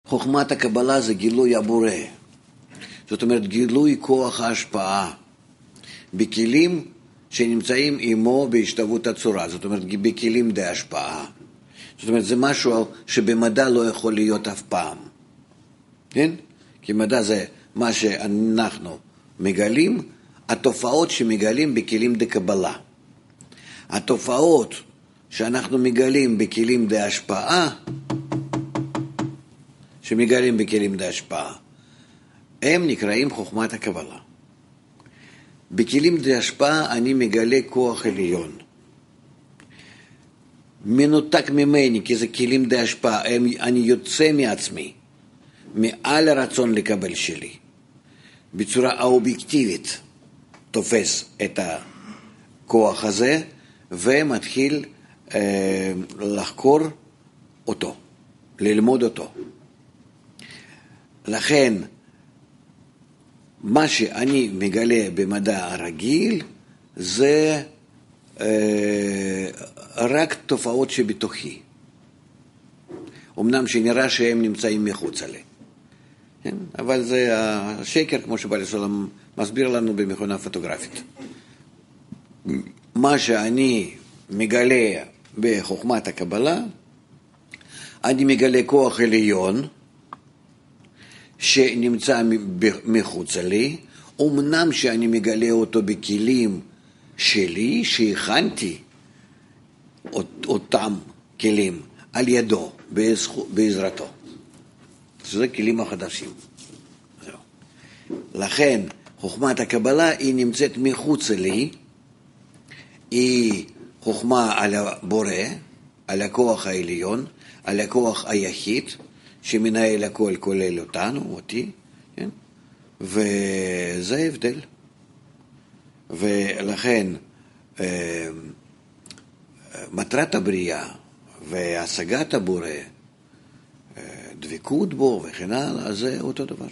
חוכמת הקבלה זה גילוי הבורא. זאת אומרת, גילוי כוח ההשפעה בכלים שנמצאים עמו בהשתוות הצורה. זאת אומרת, בכלים די השפעה. זאת אומרת, זה משהו שבמדע לא יכול להיות אף פעם. כן? כי מדע זה מה שאנחנו מגלים, התופעות שמגלים בכלים די קבלה. התופעות שאנחנו מגלים בכלים די השפעה, שמגלים בכלים די השפעה, הם נקראים חוכמת הקבלה. בכלים די השפעה אני מגלה כוח עליון. מנותק ממני, כי זה כלים די השפעה, אני יוצא מעצמי, מעל הרצון לקבל שלי. בצורה האובייקטיבית תופס את הכוח הזה, ומתחיל לחקור אותו, ללמוד אותו. לכן, מה שאני מגלה במדע הרגיל, זה רק תופעות שבתוכי. אמנם שנראה שהם נמצאים מחוץ עלי. כן? אבל זה השקר, כמו שבעל סולם מסביר לנו במכונה פוטוגרפית. מה שאני מגלה בחוכמת הקבלה, אני מגלה כוח עליון שנמצא מחוץ לי, אמנם שאני מגלה אותו בכלים שלי, שהכנתי אותם כלים על ידו, בעזרתו. זה כלים החדשים. זהו. לכן, חוכמת הקבלה היא נמצאת מחוץ לי, היא חוכמה על הבורא, על הכוח העליון, על הכוח היחיד, שמנהל הכל כולל אותנו, אותי, כן? וזה ההבדל. ולכן, מטרת הבריאה והשגת הבורא, דבקות בו וכן הלאה, זה אותו דבר.